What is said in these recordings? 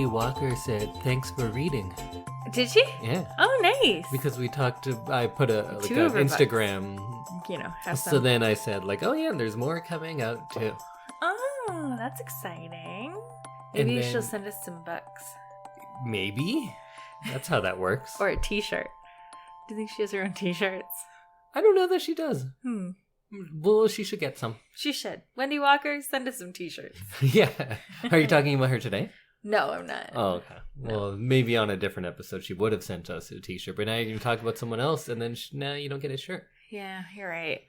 Wendy Walker said, "Thanks for reading." Did she? Yeah. Oh, nice. Because I put an Two of her Instagram. Have some. So then I said, oh yeah, there's more coming out too. Oh, that's exciting. Maybe she'll send us some bucks. Maybe. That's how that works. Or a t-shirt. Do you think she has her own t-shirts? I don't know that she does. Well, she should get some. She should. Wendy Walker, send us some t-shirts. Yeah. Are you talking about her today? No, I'm not. Oh, okay. No. Well, maybe on a different episode she would have sent us a t-shirt, but now you're talking about someone else, and then now you don't get a shirt. Yeah, you're right.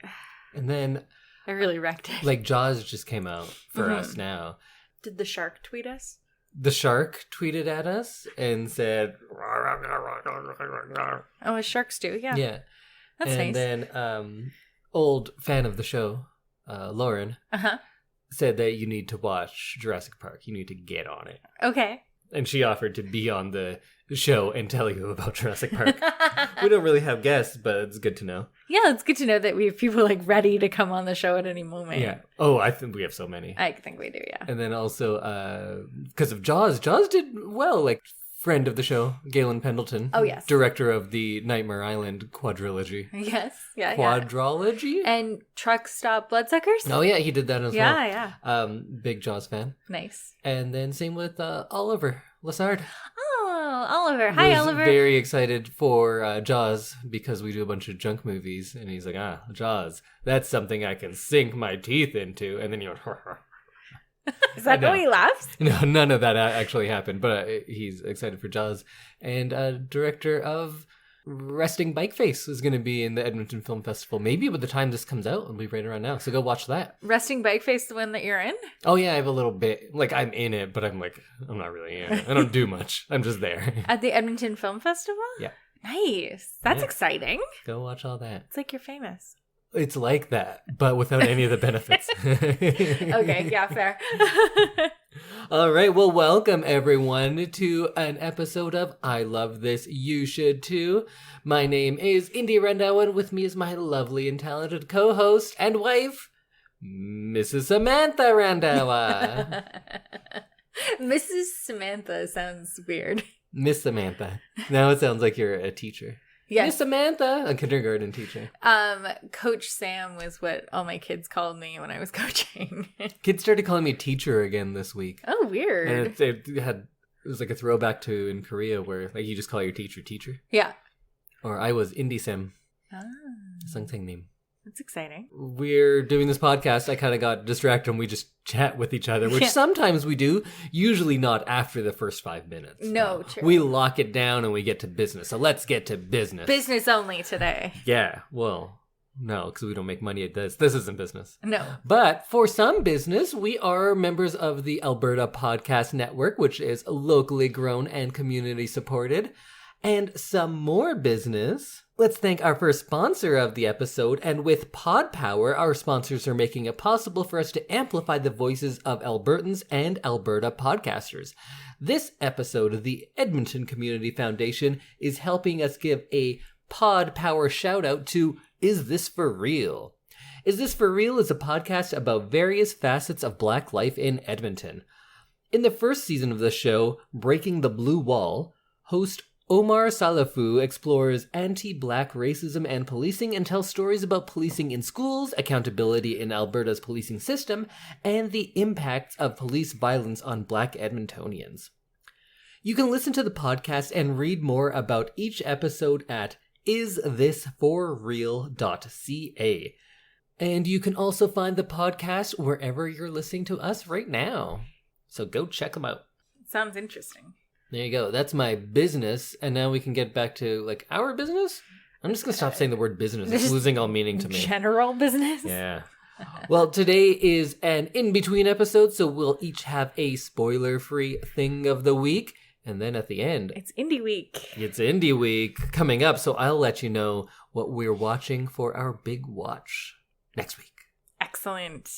And then... I really wrecked it. Like, Jaws just came out for us now. Did the shark tweet us? The shark tweeted at us and said... Oh, as sharks do, yeah. Yeah. That's nice. And then, old fan of the show, Lauren, said that you need to watch Jurassic Park. You need to get on it. Okay. And she offered to be on the show and tell you about Jurassic Park. We don't really have guests, but it's good to know. Yeah, it's good to know that we have people ready to come on the show at any moment. Yeah. Oh, I think we have so many. I think we do, yeah. And then also, because of Jaws did well. Friend of the show, Galen Pendleton. Oh, yes. Director of the Nightmare Island quadrilogy. Yes, yeah, Quadrology? And Truck Stop Bloodsuckers? Oh, yeah, he did that as well. Yeah. Big Jaws fan. Nice. And then same with Oliver Lassard. Oh, Oliver. Hi, Oliver. Very excited for Jaws because we do a bunch of junk movies. And he's like, Jaws, that's something I can sink my teeth into. And then you're Is that how he laughs? No, none of that actually happened, but he's excited for Jaws. And director of Resting Bikeface is going to be in the Edmonton Film Festival. Maybe by the time this comes out, it'll be right around now. So go watch that. Resting Bikeface, the one that you're in? Oh, yeah, I have a little bit. I'm in it, but I'm not really in it. I don't do much. I'm just there. At the Edmonton Film Festival? Yeah. Nice. That's exciting. Go watch all that. It's like you're famous. It's like that, but without any of the benefits. Okay, yeah, fair. All right, well, welcome everyone to an episode of I Love This, You Should Too. My name is Indy Rendow, and with me is my lovely and talented co-host and wife, Mrs. Samantha Rendow. Mrs. Samantha sounds weird. Miss Samantha. Now it sounds like you're a teacher. Yes. Miss Samantha, a kindergarten teacher. Coach Sam was what all my kids called me when I was coaching. Kids started calling me teacher again this week. Oh, weird. And it was like a throwback to in Korea where you just call your teacher. Yeah. Or I was Indy Sam. Sungtang name. That's exciting. We're doing this podcast. I kind of got distracted and we just chat with each other, which sometimes we do, usually not after the first 5 minutes. No, true. We lock it down and we get to business. So let's get to business. Business only today. Yeah, well, no, because we don't make money at this. This isn't business. No. But for some business, we are members of the Alberta Podcast Network, which is locally grown and community supported. And some more business. Let's thank our first sponsor of the episode, and with Pod Power, our sponsors are making it possible for us to amplify the voices of Albertans and Alberta podcasters. This episode of the Edmonton Community Foundation is helping us give a Pod Power shout out to Is This For Real? Is This For Real is a podcast about various facets of Black life in Edmonton. In the first season of the show, Breaking the Blue Wall, host Omar Salafu explores anti-Black racism and policing and tells stories about policing in schools, accountability in Alberta's policing system, and the impacts of police violence on Black Edmontonians. You can listen to the podcast and read more about each episode at isthisforreal.ca. And you can also find the podcast wherever you're listening to us right now. So go check them out. Sounds interesting. There you go. That's my business. And now we can get back to, our business? I'm just going to stop saying the word business. It's losing all meaning to me. General business? Yeah. Well, today is an in-between episode, so we'll each have a spoiler-free thing of the week. And then at the end... It's Indie Week. It's Indie Week coming up, so I'll let you know what we're watching for our big watch next week. Excellent.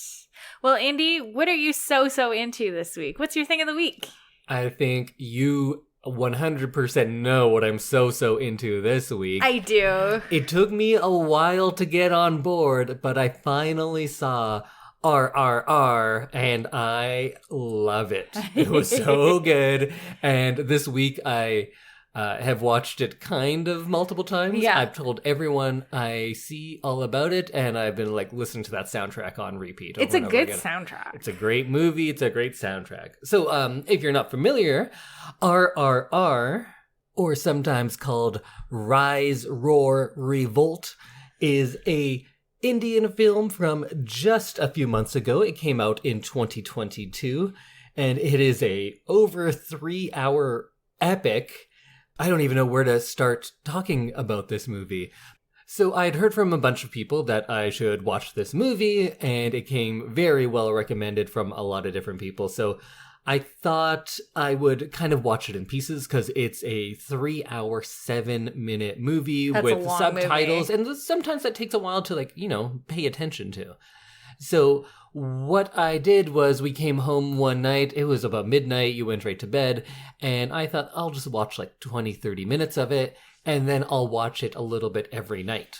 Well, Indy, what are you so into this week? What's your thing of the week? I think you 100% know what I'm so into this week. I do. It took me a while to get on board, but I finally saw RRR, and I love it. It was so good. And this week I have watched it kind of multiple times. Yeah. I've told everyone I see all about it, and I've been like listening to that soundtrack on repeat. It's a good again. soundtrack. It's a great movie. It's a great soundtrack. So if you're not familiar, RRR, or sometimes called Rise, Roar, Revolt, is a Indian film from just a few months ago. It came out in 2022, and it is a over 3-hour epic. I don't even know where to start talking about this movie. So I'd heard from a bunch of people that I should watch this movie, and it came very well recommended from a lot of different people. So I thought I would kind of watch it in pieces because it's a 3-hour, 7-minute movie with subtitles. Movie. And sometimes that takes a while to pay attention to. So what I did was we came home one night. It was about midnight. You went right to bed. And I thought I'll just watch 20, 30 minutes of it. And then I'll watch it a little bit every night.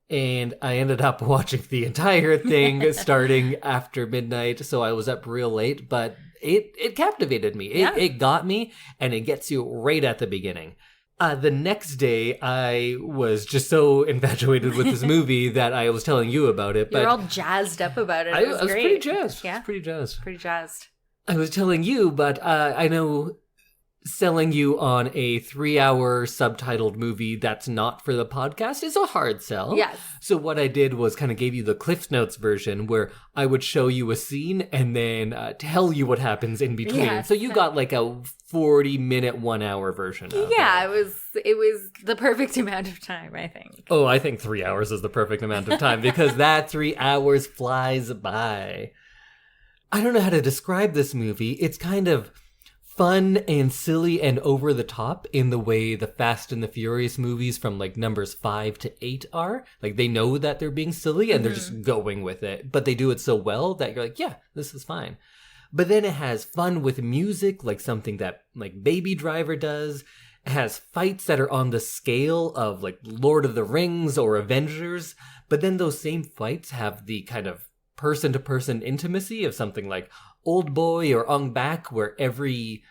And I ended up watching the entire thing starting after midnight. So I was up real late. But it captivated me. It got me. And it gets you right at the beginning. The next day, I was just so infatuated with this movie that I was telling you about it. You're all jazzed up about it. I was pretty jazzed. Yeah? Pretty jazzed. Pretty jazzed. I was telling you, but I know selling you on a 3-hour subtitled movie that's not for the podcast is a hard sell. Yes. So what I did was kind of gave you the Cliff Notes version where I would show you a scene and then tell you what happens in between. Yes. So you got a 40-minute, 1-hour version of it. It was the perfect amount of time, I think. Oh, I think 3 hours is the perfect amount of time because that 3 hours flies by. I don't know how to describe this movie. It's kind of fun and silly and over the top in the way the Fast and the Furious movies from numbers 5 to 8 are. They know that they're being silly and they're just going with it, but they do it so well that you're yeah, this is fine. But then it has fun with music, something that Baby Driver does. It has fights that are on the scale of Lord of the Rings or Avengers, but then those same fights have the kind of person-to-person intimacy of something like Old Boy or Ong Bak, where every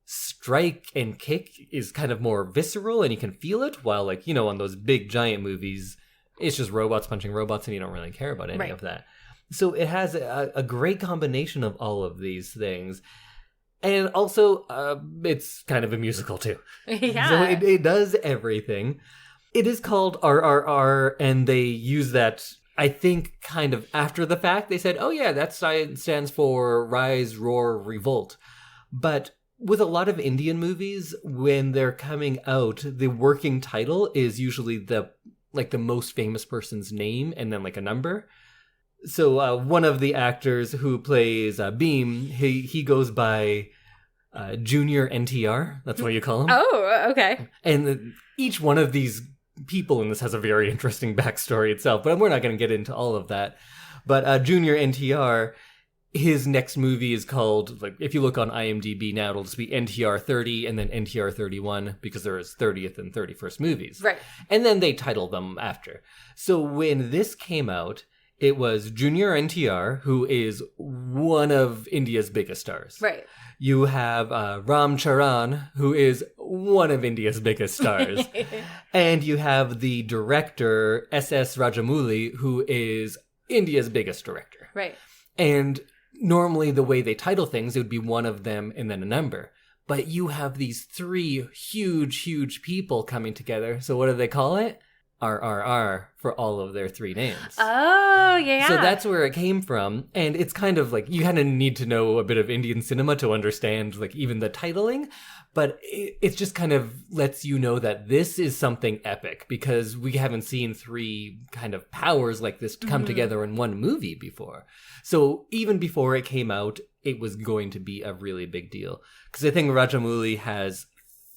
strike and kick is kind of more visceral and you can feel it, while on those big giant movies, it's just robots punching robots and you don't really care about any of that. So it has a great combination of all of these things. And also, it's kind of a musical too. Yeah. So it does everything. It is called RRR, and they use that, I think, kind of after the fact. They said, oh yeah, that stands for Rise, Roar, Revolt. But with a lot of Indian movies, when they're coming out, the working title is usually the most famous person's name and then a number. So one of the actors who plays Bheem, he goes by Junior NTR. That's what you call him. Oh, okay. And each one of these people in this has a very interesting backstory itself, but we're not going to get into all of that. But Junior NTR, his next movie is called, if you look on IMDb now, it'll just be NTR 30 and then NTR 31 because there is 30th and 31st movies. Right. And then they title them after. So when this came out, it was Junior NTR, who is one of India's biggest stars. Right. You have Ram Charan, who is one of India's biggest stars. And you have the director, S.S. Rajamouli, who is India's biggest director. Right. And normally the way they title things, it would be one of them and then a number. But you have these 3 huge, huge people coming together. So what do they call it? RRR for all of their 3 names. Oh, yeah. So that's where it came from. And it's kind of you kind of need to know a bit of Indian cinema to understand even the titling. But it just kind of lets you know that this is something epic because we haven't seen 3 kind of powers like this come together in one movie before. So even before it came out, it was going to be a really big deal. Because I think Rajamouli has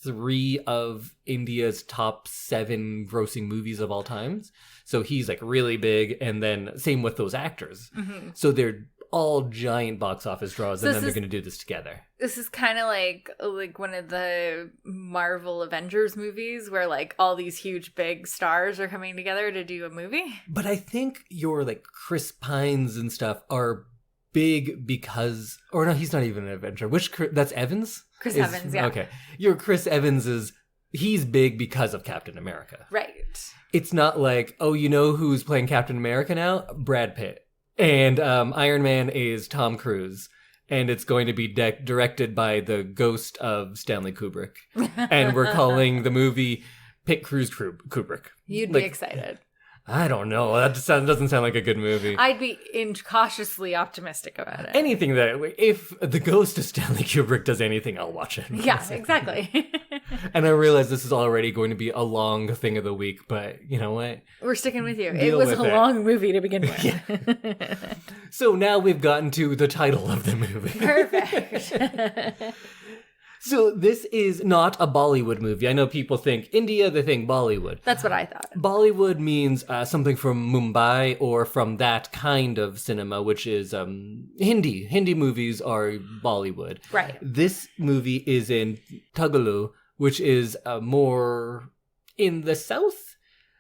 3 of India's top 7 grossing movies of all times. So he's really big, and then same with those actors. So they're all giant box office draws, So and then they're going to do this together. This is kind of like one of the Marvel Avengers movies where like all these huge big stars are coming together to do a movie. But I think your like Chris Pines and stuff are big because, or no, he's not even an Avenger. That's Evans? Chris Evans, yeah. Okay. Your Chris Evans he's big because of Captain America. Right. It's not like, oh, you know who's playing Captain America now? Brad Pitt. And Iron Man is Tom Cruise. And it's going to be directed by the ghost of Stanley Kubrick. And we're calling the movie Pitt Cruise Kubrick. You'd be excited. I don't know. That doesn't sound like a good movie. I'd be cautiously optimistic about it. Anything if the ghost of Stanley Kubrick does anything, I'll watch it. Yeah, exactly. And I realize this is already going to be a long thing of the week, but you know what? We're sticking with you. It was a long movie to begin with. Yeah. So now we've gotten to the title of the movie. Perfect. So this is not a Bollywood movie. I know people think India, they think Bollywood. That's what I thought. Bollywood means something from Mumbai or from that kind of cinema, which is Hindi. Hindi movies are Bollywood. Right. This movie is in Tagalog, which is more in the south.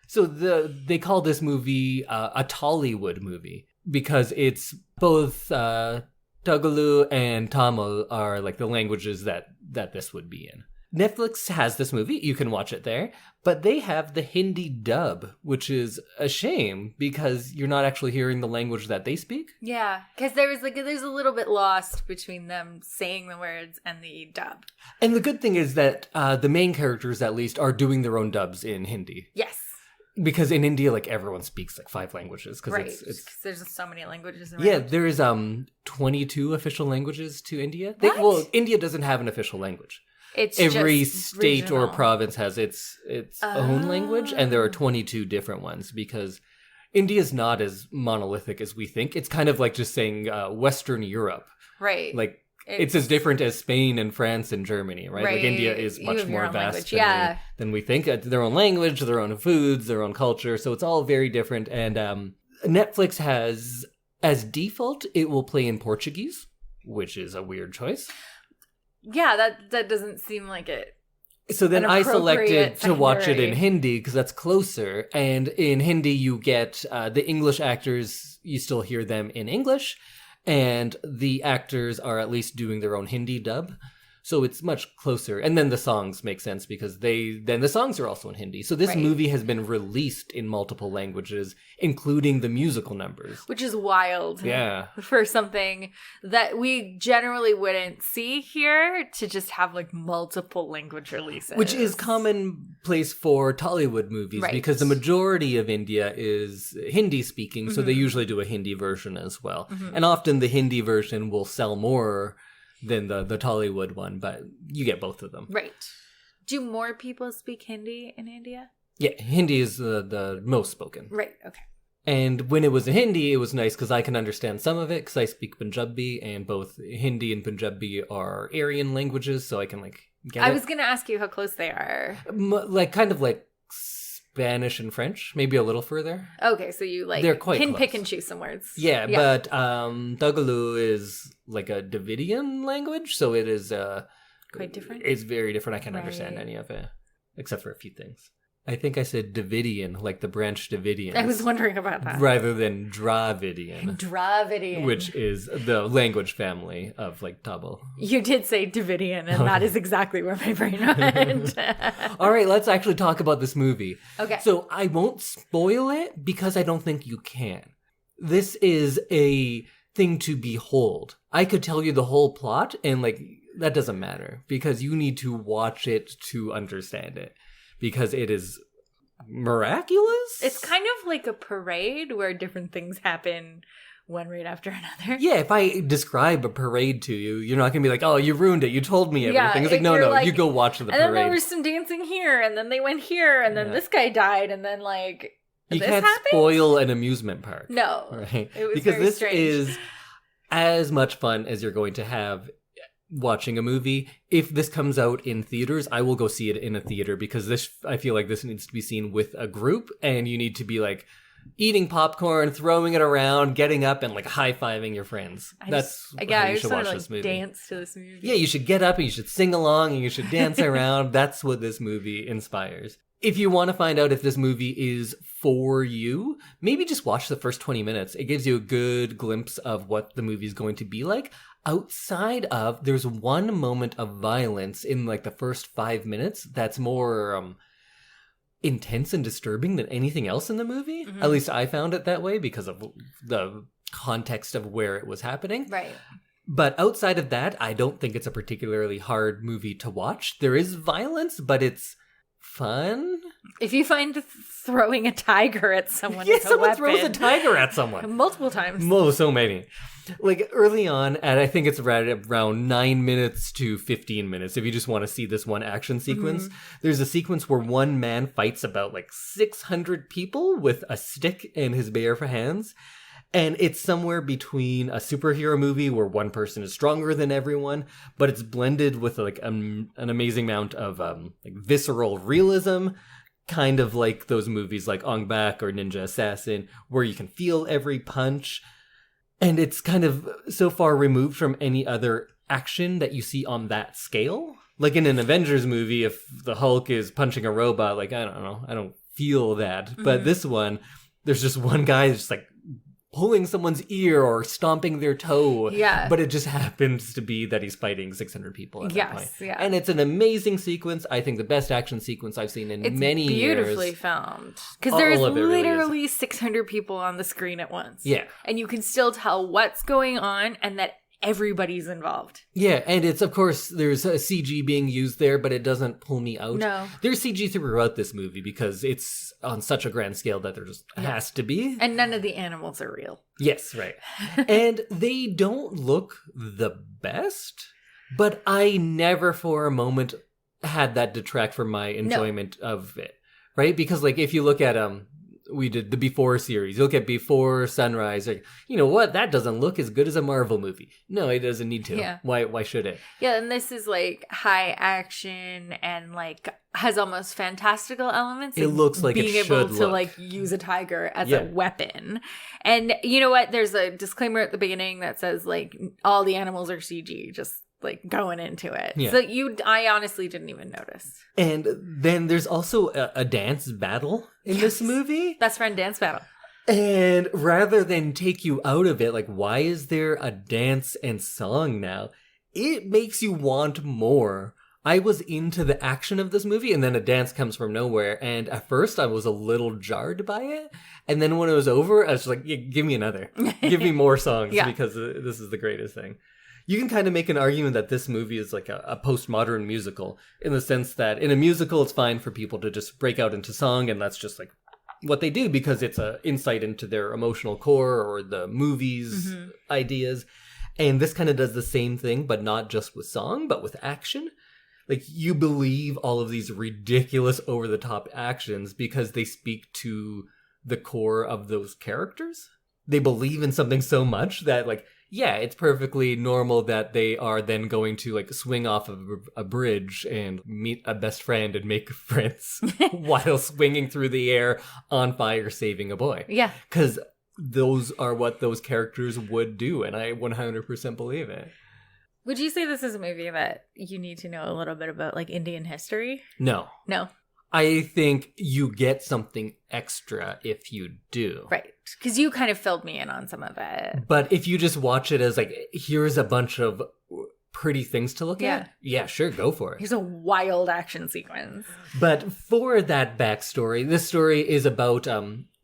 So they call this movie a Tollywood movie because it's both Tagalog and Tamil are like the languages that this would be in. Netflix has this movie. You can watch it there. But they have the Hindi dub, which is a shame because you're not actually hearing the language that they speak. Yeah, because there's a little bit lost between them saying the words and the dub. And the good thing is that the main characters, at least, are doing their own dubs in Hindi. Yes. Because in India, like, everyone speaks, like, 5 languages. Right, because there's so many languages around. Yeah, there is 22 official languages to India. What? India doesn't have an official language. It's Every just state regional. or province has its own language, and there are 22 different ones because India's not as monolithic as we think. It's kind of like just saying Western Europe. Right. Like, it's as different as Spain and France and Germany, right? Like, India is much more vast than we think. Their own language, their own foods, their own culture. So it's all very different. And Netflix has, as default, it will play in Portuguese, which is a weird choice. Yeah, that doesn't seem like it. So then I selected to watch it in Hindi because that's closer. And in Hindi, you get the English actors, you still hear them in English. And the actors are at least doing their own Hindi dub. So it's much closer. And then the songs make sense because the songs are also in Hindi. So this movie has been released in multiple languages, including the musical numbers. Which is wild. Yeah. For something that we generally wouldn't see here to just have like multiple language releases. Which is commonplace for Tollywood movies because the majority of India is Hindi speaking. So they usually do a Hindi version as well. Mm-hmm. And often the Hindi version will sell more than the Tollywood one, but you get both of them. Right. Do more people speak Hindi in India? Yeah, Hindi is the most spoken. Right, okay. And when it was in Hindi, it was nice because I can understand some of it because I speak Punjabi, and both Hindi and Punjabi are Aryan languages, so I can get it. I was going to ask you how close they are. Kind of like Spanish and French, maybe a little further. Okay, so you they're quite can close. Pick and choose some words. Yeah, but Tagalog is like a Davidian language, so it is quite different. It's very different. I can't understand any of it, except for a few things. I think I said Davidian, like the branch Davidians. I was wondering about that. Rather than Dravidian. Dravidian. Which is the language family of like Tamil. You did say Davidian, and that is exactly where my brain went. All right, let's actually talk about this movie. Okay. So I won't spoil it because I don't think you can. This is a thing to behold. I could tell you the whole plot, and that doesn't matter because you need to watch it to understand it. Because it is miraculous? It's kind of like a parade where different things happen one right after another. Yeah, if I describe a parade to you, you're not going to be like, oh, you ruined it. You told me everything. It's like, no, you go watch the parade. And then there was some dancing here, and then they went here, and then this guy died, and then you can't spoil an amusement park. No. Right? It was because very this strange. is as much fun as you're going to have watching a movie. If this comes out in theaters, I will go see it in a theater because I feel like this needs to be seen with a group, and you need to be eating popcorn, throwing it around, getting up, and like high-fiving your friends. That's how you should watch this movie. Dance to this movie. Yeah, you should get up and you should sing along and you should dance around. That's what this movie inspires. If you want to find out if this movie is for you, maybe just watch the first 20 minutes. It gives you a good glimpse of what the movie is going to be like. Outside of, there's one moment of violence in like the first 5 minutes that's more intense and disturbing than anything else in the movie. At least I found it that way because of the context of where it was happening. Right. But outside of that, I don't think it's a particularly hard movie to watch. There is violence, but it's fun. If you find throwing a tiger at someone, someone throws a tiger at someone multiple times. So many. Like early on, and I think it's right around 9 minutes to 15 minutes. If you just want to see this one action sequence, there's a sequence where one man fights about like 600 people with a stick and his bare hands. And it's somewhere between a superhero movie where one person is stronger than everyone, but it's blended with like an amazing amount of like visceral realism, kind of like those movies like Ong Bak or Ninja Assassin, where you can feel every punch. And it's kind of so far removed from any other action that you see on that scale. Like in an Avengers movie, if the Hulk is punching a robot, like, I don't know, I don't feel that. But this one, there's just one guy just like pulling someone's ear or stomping their toe. Yeah. But it just happens to be that he's fighting 600 people at that point. Yeah. And it's an amazing sequence. I think the best action sequence I've seen in many years. It's beautifully filmed. Because there's literally 600 people on the screen at once. Yeah. And you can still tell what's going on and that everybody's involved. Yeah, and it's, of course, there's a CG being used there, but it doesn't pull me out. No. There's CG throughout this movie because it's on such a grand scale that there just has to be. And none of the animals are real. Yes, right. And they don't look the best, but I never for a moment had that detract from my enjoyment of it, right? Because, like, if you look at we did the Before series. You look at Before Sunrise. Like, you know what? That doesn't look as good as a Marvel movie. No, it doesn't need to. Yeah. Why should it? Yeah, and this is like high action and like has almost fantastical elements. It looks like being it should able to like use a tiger as a weapon. And you know what? There's a disclaimer at the beginning that says like all the animals are CG. Just like going into it. Yeah. So I honestly didn't even notice. And then there's also a dance battle in this movie. Best friend dance battle. And rather than take you out of it, like, why is there a dance and song now? It makes you want more. I was into the action of this movie, and then a dance comes from nowhere. And at first, I was a little jarred by it. And then when it was over, I was just like, yeah, give me another. Give me more songs because this is the greatest thing. You can kind of make an argument that this movie is like a postmodern musical in the sense that in a musical, it's fine for people to just break out into song, and that's just like what they do because it's an insight into their emotional core or the movie's ideas. And this kind of does the same thing, but not just with song, but with action. Like, you believe all of these ridiculous over-the-top actions because they speak to the core of those characters. They believe in something so much that, like, yeah, it's perfectly normal that they are then going to, like, swing off of a bridge and meet a best friend and make friends while swinging through the air on fire saving a boy. Yeah. Because those are what those characters would do, and I 100% believe it. Would you say this is a movie that you need to know a little bit about, like, Indian history? No. I think you get something extra if you do. Right. Because you kind of filled me in on some of it. But if you just watch it as like, here's a bunch of pretty things to look at, yeah, sure, go for it. Here's a wild action sequence. But for that backstory, this story is about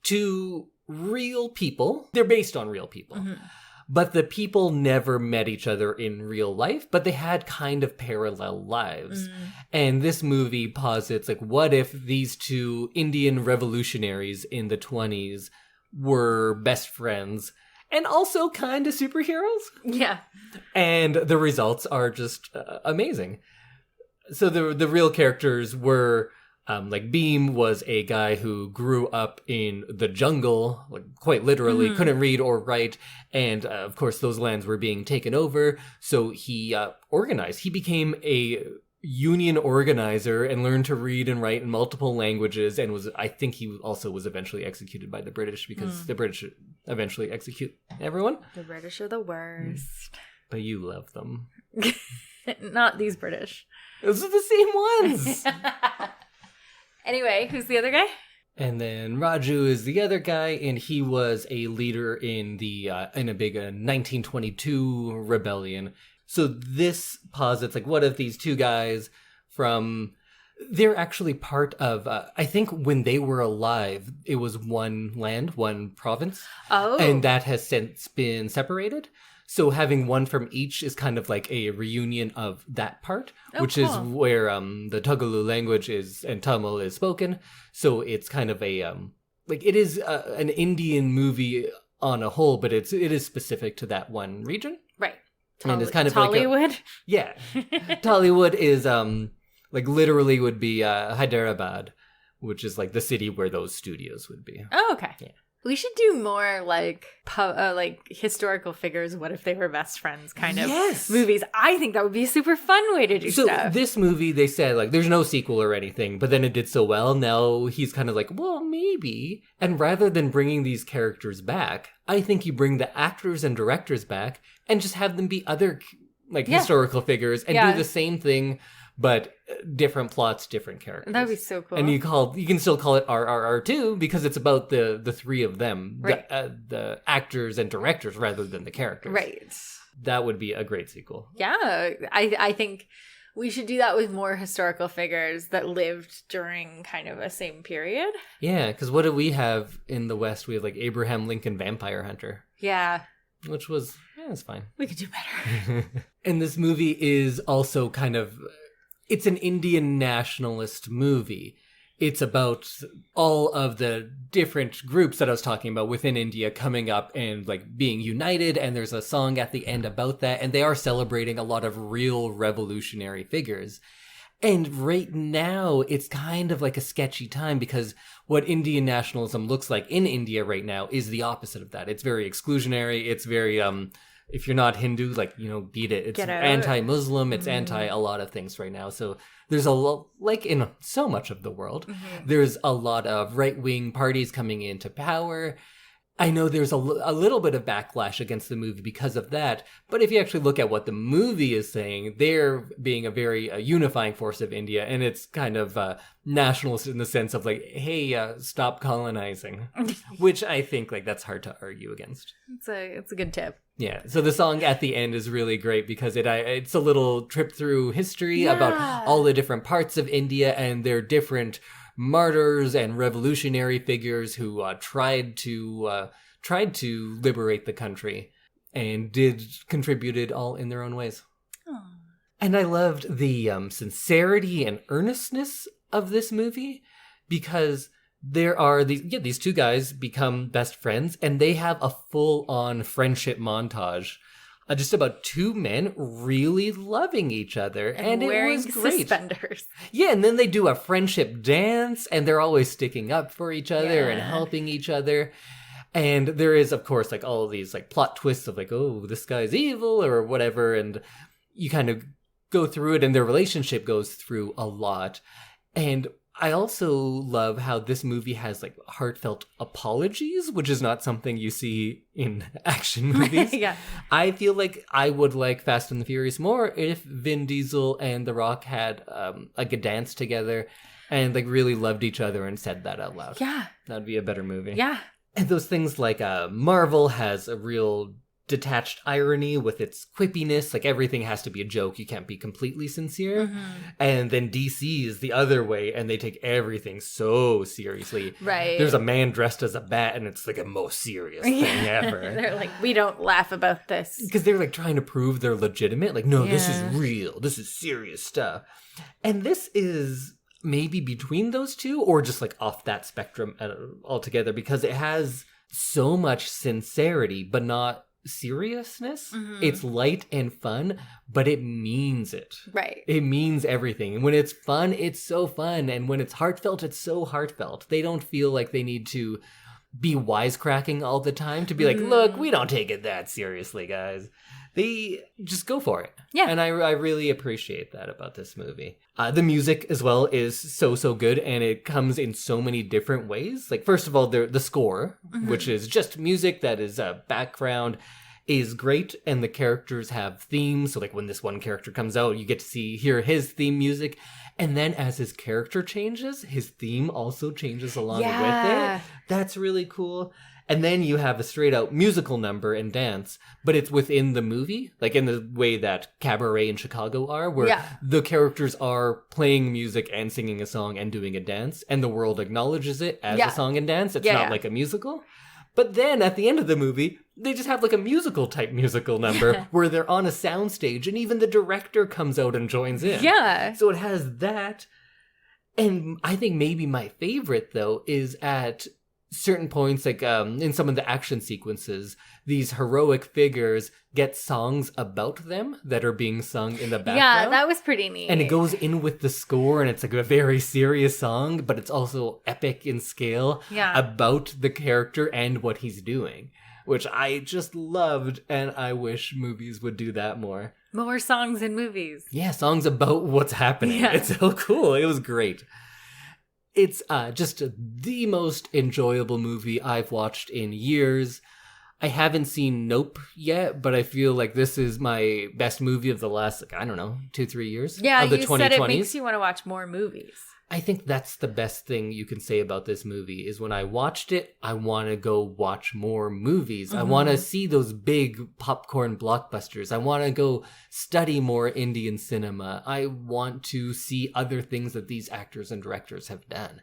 two real people. They're based on real people. Mm-hmm. But the people never met each other in real life, but they had kind of parallel lives. And this movie posits, like, what if these two Indian revolutionaries in the 20s were best friends and also kind of superheroes? Yeah. And the results are just amazing. So the real characters were... like, Bheem was a guy who grew up in the jungle, like, quite literally, couldn't read or write, and, of course, those lands were being taken over, so he organized. He became a union organizer and learned to read and write in multiple languages, and I think he also was eventually executed by the British, because the British eventually execute everyone. The British are the worst. But you love them. Not these British. Those are the same ones. Anyway, who's the other guy? And then Raju is the other guy, and he was a leader in a big 1922 rebellion. So this posits, like, what if these two guys they're actually part of, I think when they were alive, it was one land, one province. Oh. And that has since been separated. So having one from each is kind of like a reunion of that part, which is where the Telugu-language and Tamil is spoken. So it's kind of a, it is an Indian movie on a whole, but it is specific to that one region. Right. And it's kind of Tollywood? Yeah. Tollywood is, literally would be Hyderabad, which is like the city where those studios would be. Oh, okay. Yeah. We should do more historical figures, what if they were best friends kind of movies. I think that would be a super fun way to do stuff. So this movie, they said, like, there's no sequel or anything, but then it did so well, now he's kind of like, well, maybe. And rather than bringing these characters back, I think you bring the actors and directors back and just have them be other, historical figures and do the same thing, but different plots, different characters. That would be so cool. And you can still call it RRR too, because it's about the three of them, right. the actors and directors rather than the characters. Right. That would be a great sequel. Yeah, I think we should do that with more historical figures that lived during kind of a same period. Yeah, because what do we have in the West? We have like Abraham Lincoln Vampire Hunter. Yeah. Which was, it's fine. We could do better. And this movie is also kind of, it's an Indian nationalist movie. It's about all of the different groups that I was talking about within India coming up and like being united. And there's a song at the end about that. And they are celebrating a lot of real revolutionary figures. And right now, it's kind of like a sketchy time because what Indian nationalism looks like in India right now is the opposite of that. It's very exclusionary. It's very, if you're not Hindu, beat it. It's anti-Muslim. It's anti a lot of things right now. So there's a lot, like in so much of the world, there's a lot of right-wing parties coming into power. I know there's a little bit of backlash against the movie because of that, but if you actually look at what the movie is saying, they're being a very unifying force of India, and it's kind of nationalist in the sense of like, hey, stop colonizing, which I think that's hard to argue against. It's a good tip. Yeah, so the song at the end is really great because it's a little trip through history about all the different parts of India and their different martyrs and revolutionary figures who tried to liberate the country and contributed all in their own ways. Aww. And I loved the sincerity and earnestness of this movie because there are these two guys become best friends and they have a full-on friendship montage. Just about two men really loving each other. And it was great. Suspenders. Yeah, and then they do a friendship dance, and they're always sticking up for each other and helping each other. And there is, of course, all of these plot twists of oh, this guy's evil or whatever. And you kind of go through it, and their relationship goes through a lot. And I also love how this movie has heartfelt apologies, which is not something you see in action movies. Yeah. I feel like I would like Fast and the Furious more if Vin Diesel and The Rock had a dance together and really loved each other and said that out loud. Yeah. That'd be a better movie. Yeah. And those things like Marvel has a real detached irony with its quippiness. Everything has to be a joke. You can't be completely sincere. Mm-hmm. And then DC is the other way, and they take everything so seriously. Right. There's a man dressed as a bat, and it's a most serious thing ever. They're we don't laugh about this. Because they're trying to prove they're legitimate. No, this is real. This is serious stuff. And this is maybe between those two, or just off that spectrum altogether, because it has so much sincerity, but not seriousness. Mm-hmm. It's light and fun, but it means it. Right. It means everything. And when it's fun, it's so fun. And when it's heartfelt, it's so heartfelt. They don't feel like they need to be wisecracking all the time to be look, we don't take it that seriously, guys. They just go for it. Yeah. And I really appreciate that about this movie. The music as well is so good, and it comes in so many different ways. Like, first of all, the score, which is just music that is background, is great, and the characters have themes. So, like, when this one character comes out, you get to hear his theme music. And then as his character changes, his theme also changes along with it. That's really cool. And then you have a straight out musical number and dance, but it's within the movie, like in the way that Cabaret in Chicago are, where the characters are playing music and singing a song and doing a dance, and the world acknowledges it as a song and dance. It's not like a musical. But then at the end of the movie, they just have like a musical number where they're on a soundstage, and even the director comes out and joins in. Yeah. So it has that. And I think maybe my favorite, though, is at certain points, like in some of the action sequences, these heroic figures get songs about them that are being sung in the background. Yeah, that was pretty neat. And it goes in with the score, and it's like a very serious song, but it's also epic in scale about the character and what he's doing, which I just loved, and I wish movies would do that more. More songs in movies. Yeah, songs about what's happening. Yeah. It's so cool. It was great. It's just the most enjoyable movie I've watched in years. I haven't seen Nope yet, but I feel like this is my best movie of the last, 2-3 years. Yeah, of the you 2020s. said it makes you want to watch more movies. I think that's the best thing you can say about this movie is when I watched it, I want to go watch more movies. I want to see those big popcorn blockbusters. I want to go study more Indian cinema. I want to see other things that these actors and directors have done.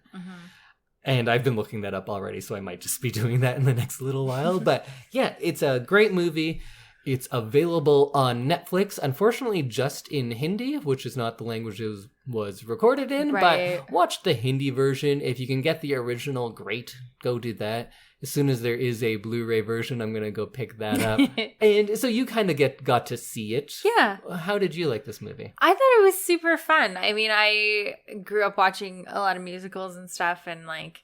And I've been looking that up already, so I might just be doing that in the next little while. But yeah, it's a great movie. It's available on Netflix, unfortunately just in Hindi, which is not the language it was recorded in, but watch the Hindi version. If you can get the original, great, go do that. As soon as there is a Blu-ray version, I'm going to go pick that up. And so you kind of got to see it. Yeah. How did you like this movie? I thought it was super fun. I mean, I grew up watching a lot of musicals and stuff, and like,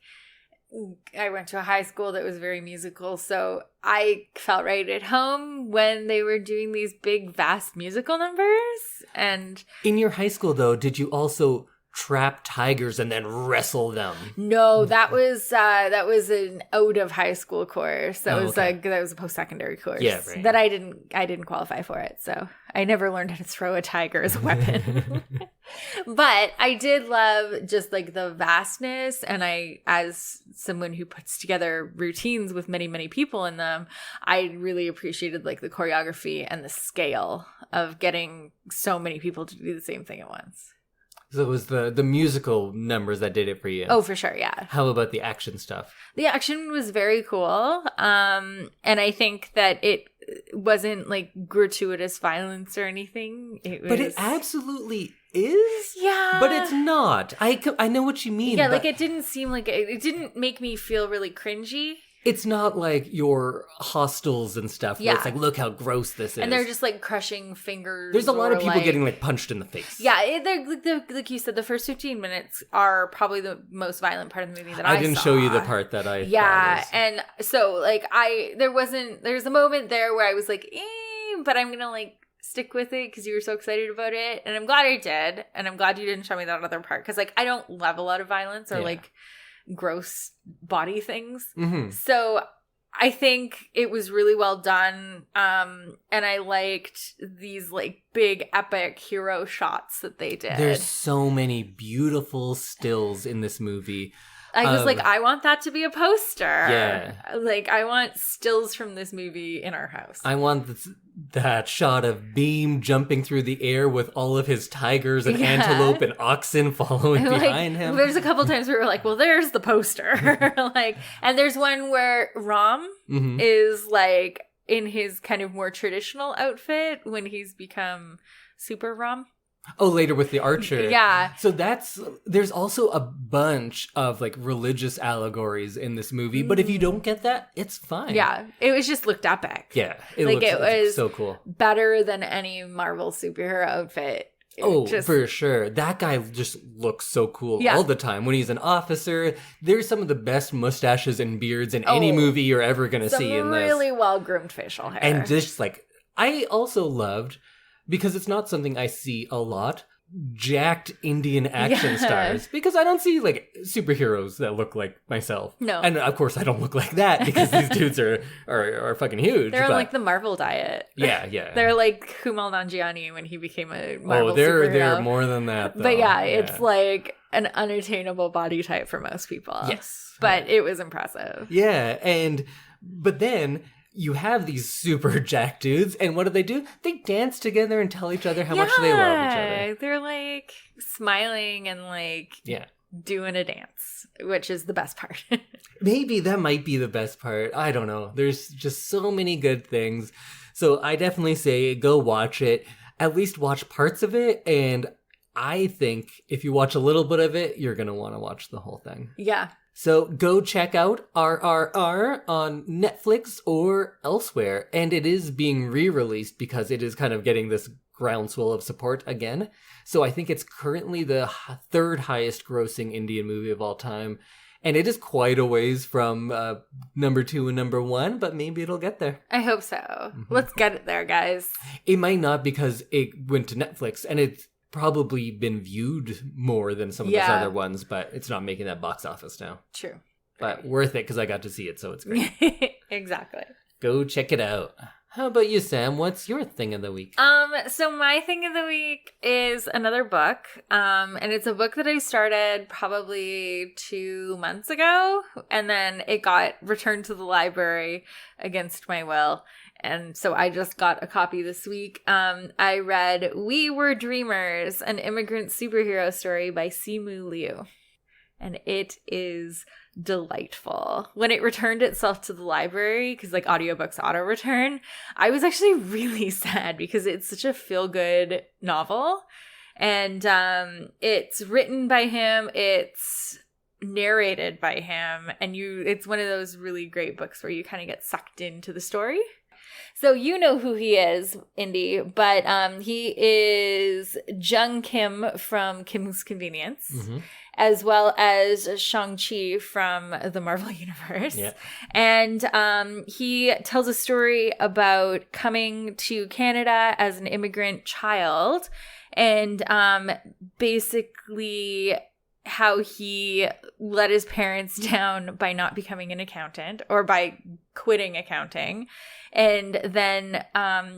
I went to a high school that was very musical, so I felt right at home when they were doing these big, vast musical numbers. And in your high school, though, did you also trap tigers and then wrestle them? No, that was an out of high school course. That was a post-secondary course. Yeah, right. That I didn't qualify for it, so I never learned how to throw a tiger as a weapon. But I did love just like the vastness, and as someone who puts together routines with many, many people in them, I really appreciated like the choreography and the scale of getting so many people to do the same thing at once. So it was the musical numbers that did it for you. Oh, for sure, yeah. How about the action stuff? The action was very cool. And I think that it wasn't like gratuitous violence or anything. But it absolutely is? Yeah. But it's not. I know what you mean. Yeah, like it didn't seem like it didn't make me feel really cringy. It's not like your hostels and stuff where it's like, look how gross this is. And they're just like crushing fingers. There's a lot of people getting like punched in the face. Yeah, like you said, the first 15 minutes are probably the most violent part of the movie that I saw. I didn't show you the part that I Yeah, and so like there's a moment there where I was like, but I'm going to like stick with it because you were so excited about it. And I'm glad I did. And I'm glad you didn't show me that other part because like I don't love a lot of violence or like gross body things. So I think it was really well done. And I liked these like big epic hero shots that they did. There's so many beautiful stills in this movie. I was like, I want that to be a poster. Yeah. Like, I want stills from this movie in our house. I want that shot of Bheem jumping through the air with all of his tigers and antelope and oxen following behind him. There's a couple times where we were like, well, there's the poster. Like, and there's one where Ram is like in his kind of more traditional outfit when he's become Super Ram. Oh, later with the archer. Yeah. So there's also a bunch of like religious allegories in this movie, but if you don't get that, it's fine. Yeah. It was just looked epic. Yeah. It was so cool. Better than any Marvel superhero outfit. For sure. That guy just looks so cool all the time. When he's an officer, there's some of the best mustaches and beards in any movie you're ever going to see in this. Really well-groomed facial hair. And just like I also loved, because it's not something I see a lot, jacked Indian action stars, because I don't see like superheroes that look like myself. No. And of course I don't look like that because these dudes are fucking huge. They're on like the Marvel diet. Yeah. They're like Kumail Nanjiani when he became a Marvel superhero. They're more than that though. But it's like an unattainable body type for most people. Yes. But it was impressive. Yeah, but then you have these super jacked dudes, and what do? They dance together and tell each other how much they love each other. They're like smiling and like doing a dance, which is the best part. Maybe that might be the best part. I don't know. There's just so many good things. So I definitely say go watch it. At least watch parts of it, and I think if you watch a little bit of it, you're going to want to watch the whole thing. Yeah. So go check out RRR on Netflix or elsewhere. And it is being re-released because it is kind of getting this groundswell of support again. So I think it's currently the third highest grossing Indian movie of all time. And it is quite a ways from number 2 and number 1, but maybe it'll get there. I hope so. Mm-hmm. Let's get it there, guys. It might not, because it went to Netflix and it's probably been viewed more than some of those other ones, but it's not making that box office now. True. But worth it because I got to see it, so it's great. Exactly. Go check it out. How about you, Sam? What's your thing of the week? So my thing of the week is another book. And it's a book that I started probably 2 months ago, and then it got returned to the library against my will. And so I just got a copy this week. I read We Were Dreamers, an immigrant superhero story by Simu Liu. And it is delightful. When it returned itself to the library, because like audiobooks auto-return, I was actually really sad because it's such a feel-good novel. And it's written by him. It's narrated by him. And it's one of those really great books where you kind of get sucked into the story. So you know who he is, Indy, but he is Jung Kim from Kim's Convenience, as well as Shang-Chi from the Marvel Universe. Yeah. And he tells a story about coming to Canada as an immigrant child, and basically how he let his parents down by not becoming an accountant, or by quitting accounting, and then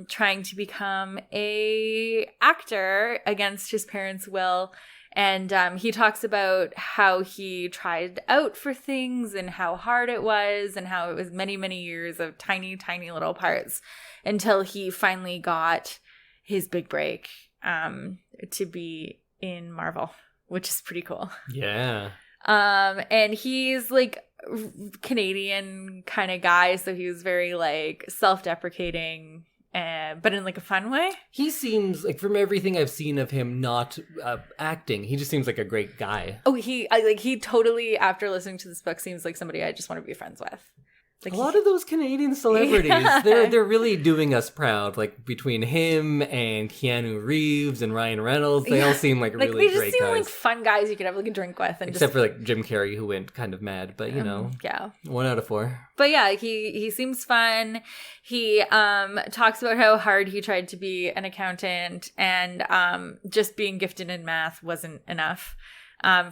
trying to become a actor against his parents' will. And he talks about how he tried out for things and how hard it was, and how it was many, many years of tiny, tiny little parts until he finally got his big break to be in Marvel, which is pretty cool. Yeah. And he's like Canadian kind of guy, so he was very like self-deprecating, but in like a fun way. He seems like, from everything I've seen of him not acting, he just seems like a great guy. Oh, he totally, after listening to this book, seems like somebody I just want to be friends with. Like, a lot of those Canadian celebrities, they're really doing us proud. Like, between him and Keanu Reeves and Ryan Reynolds, they all seem like really great guys. They just seem like fun guys you could have like a drink with. And except for like Jim Carrey, who went kind of mad, but you know, 1 out of 4. But yeah, he seems fun. He talks about how hard he tried to be an accountant, and just being gifted in math wasn't enough.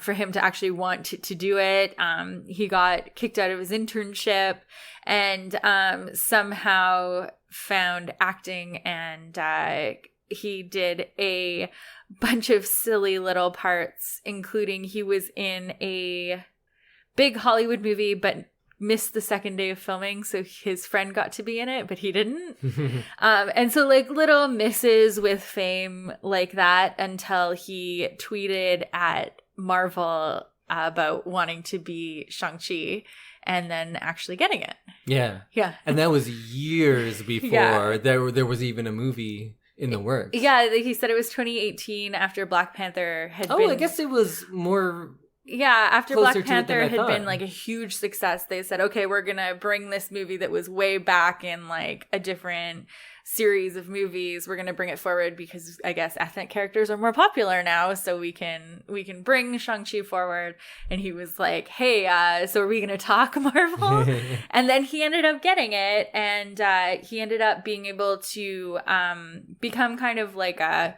For him to actually want to do it. He got kicked out of his internship, and somehow found acting, and he did a bunch of silly little parts, including he was in a big Hollywood movie but missed the second day of filming, so his friend got to be in it, but he didn't. And so like little misses with fame like that, until he tweeted at Marvel about wanting to be Shang-Chi, and then actually getting it. Yeah. And that was years before there was even a movie in the works. Yeah, he said it was 2018 after Black Panther had been... Oh, I guess it was more... Yeah, after Black Panther had been like a huge success, they said, okay, we're going to bring this movie that was way back in like a different series of movies. We're going to bring it forward because I guess ethnic characters are more popular now, so we can bring Shang-Chi forward. And he was like, hey, so are we going to talk Marvel? And then he ended up getting it, and he ended up being able to become kind of like an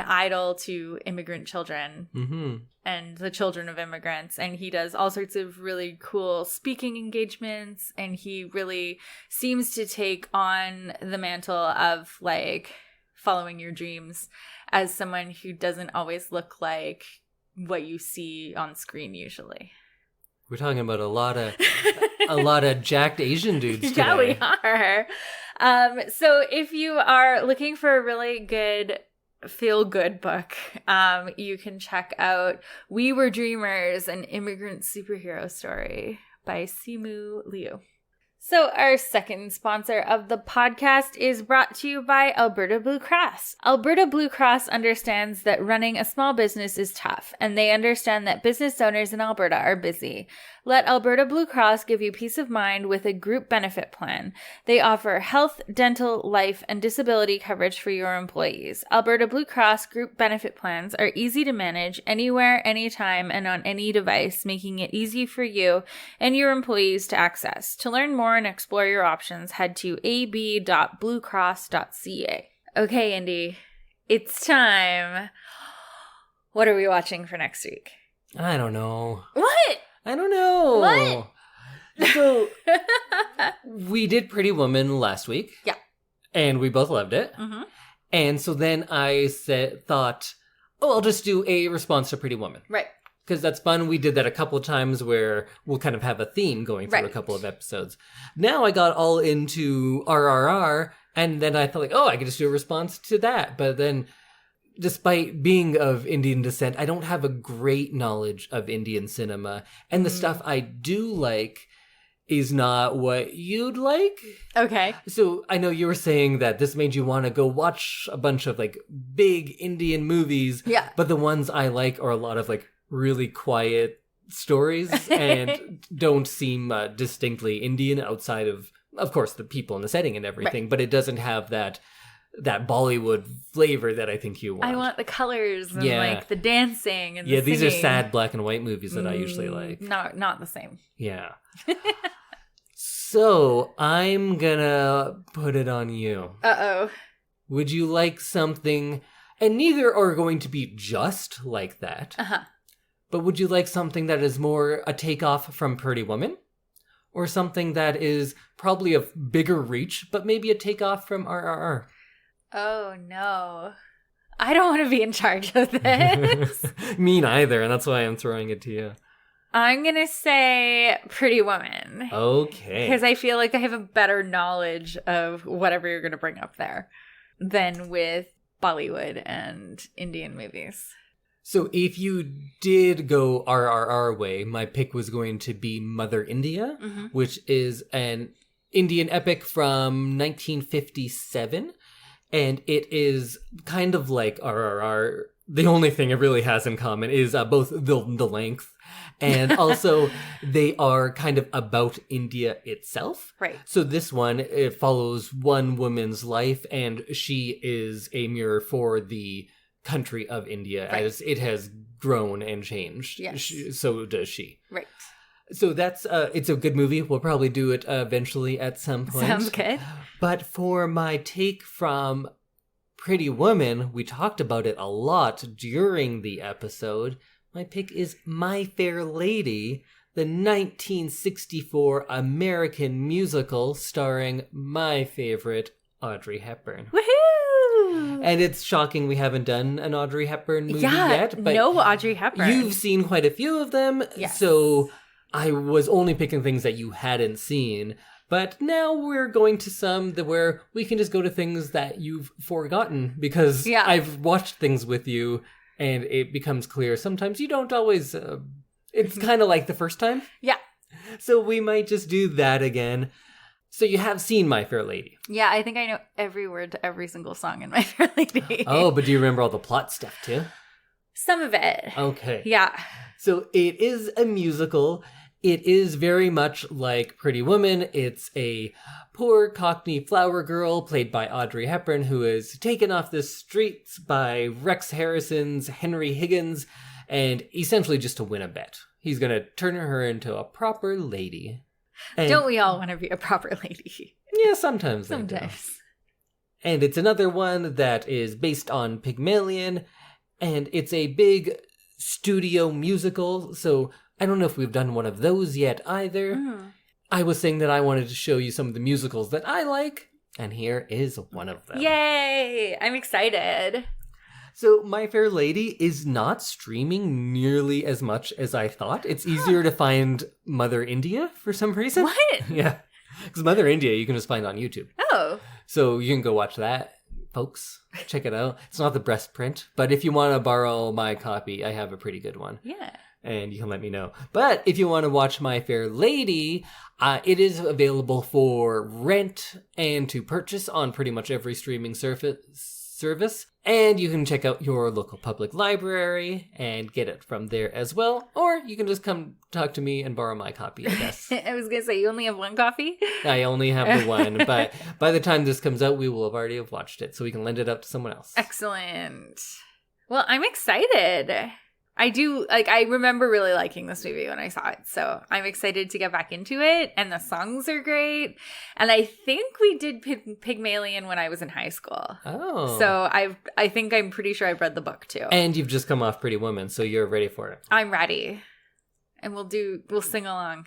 idol to immigrant children. Mm-hmm. And the children of immigrants. And he does all sorts of really cool speaking engagements. And he really seems to take on the mantle of like following your dreams as someone who doesn't always look like what you see on screen usually. We're talking about a lot of jacked Asian dudes today. Yeah, we are. So if you are looking for a really good feel-good book, you can check out We Were Dreamers, an Immigrant Superhero Story by Simu Liu. So our second sponsor of the podcast is brought to you by Alberta Blue Cross. Alberta Blue Cross understands that running a small business is tough, and they understand that business owners in Alberta are busy. Let Alberta Blue Cross give you peace of mind with a group benefit plan. They offer health, dental, life, and disability coverage for your employees. Alberta Blue Cross group benefit plans are easy to manage anywhere, anytime, and on any device, making it easy for you and your employees to access. To learn more and explore your options, head to ab.bluecross.ca. Okay, Indy, it's time. What are we watching for next week? I don't know. What? I don't know. What? So, we did Pretty Woman last week. Yeah. And we both loved it. Mm-hmm. And so then I thought, I'll just do a response to Pretty Woman. Right. Because that's fun. We did that a couple of times where we'll kind of have a theme going through a couple of episodes. Now I got all into RRR, and then I thought like, I could just do a response to that. But then, despite being of Indian descent, I don't have a great knowledge of Indian cinema. And the stuff I do like is not what you'd like. Okay. So I know you were saying that this made you want to go watch a bunch of like big Indian movies. Yeah. But the ones I like are a lot of like really quiet stories and don't seem distinctly Indian outside of course, the people and the setting and everything. Right. But it doesn't have that Bollywood flavor that I think you want. I want the colors and like the dancing and the these singing. are sad black and white movies that I usually like. Not the same. Yeah. So I'm gonna put it on you. Uh-oh. Would you like something, and neither are going to be just like that, but would you like something that is more a takeoff from Pretty Woman? Or something that is probably a bigger reach, but maybe a takeoff from RRR? Oh, no. I don't want to be in charge of this. Me neither, and that's why I'm throwing it to you. I'm going to say Pretty Woman. Okay. Because I feel like I have a better knowledge of whatever you're going to bring up there than with Bollywood and Indian movies. So if you did go RRR way, my pick was going to be Mother India, which is an Indian epic from 1957. And it is kind of like RRR. The only thing it really has in common is both the length and also they are kind of about India itself. Right. So this one, it follows one woman's life and she is a mirror for the country of India as it has grown and changed. Yes. So does she. Right. So that's it's a good movie. We'll probably do it eventually at some point. Sounds good. But for my take from Pretty Woman, we talked about it a lot during the episode. My pick is My Fair Lady, the 1964 American musical starring my favorite Audrey Hepburn. Woohoo! And it's shocking we haven't done an Audrey Hepburn movie yet. But no Audrey Hepburn. You've seen quite a few of them. Yes. So I was only picking things that you hadn't seen. But now we're going to some where we can just go to things that you've forgotten. Because I've watched things with you and it becomes clear. Sometimes you don't always... it's kind of like the first time. Yeah. So we might just do that again. So you have seen My Fair Lady. Yeah, I think I know every word to every single song in My Fair Lady. Oh, but do you remember all the plot stuff too? Some of it. Okay. Yeah. So it is a musical, It is very much like Pretty Woman. It's a poor Cockney flower girl played by Audrey Hepburn who is taken off the streets by Rex Harrison's Henry Higgins, and essentially just to win a bet. He's going to turn her into a proper lady. And don't we all want to be a proper lady? Yeah, sometimes. And it's another one that is based on Pygmalion, and it's a big studio musical, so I don't know if we've done one of those yet either. I was saying that I wanted to show you some of the musicals that I like, and here is one of them. Yay! I'm excited. So My Fair Lady is not streaming nearly as much as I thought. It's easier to find Mother India for some reason. What? Yeah. Because Mother India you can just find on YouTube. Oh. So you can go watch that, folks. Check it out. It's not the breast print, but if you want to borrow my copy, I have a pretty good one. Yeah. And you can let me know. But if you want to watch My Fair Lady, it is available for rent and to purchase on pretty much every streaming service. And you can check out your local public library and get it from there as well. Or you can just come talk to me and borrow my copy, I guess. I was going to say, you only have one copy? I only have the one. But by the time this comes out, we will have already have watched it. So we can lend it out to someone else. Excellent. Well, I'm excited. I remember really liking this movie when I saw it, so I'm excited to get back into it, and the songs are great, and I think we did Pygmalion when I was in high school. Oh. So I'm pretty sure I've read the book too. And you've just come off Pretty Woman, so you're ready for it. I'm ready. And we'll sing along.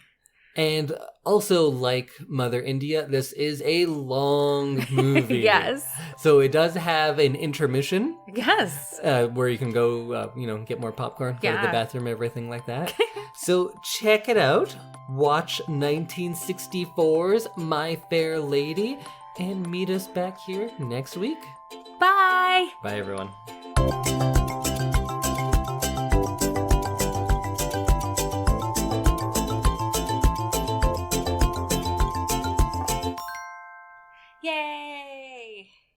And also, like Mother India, this is a long movie. Yes. So it does have an intermission. Yes. Where you can go, get more popcorn, go to the bathroom, everything like that. So check it out. Watch 1964's My Fair Lady and meet us back here next week. Bye. Bye, everyone.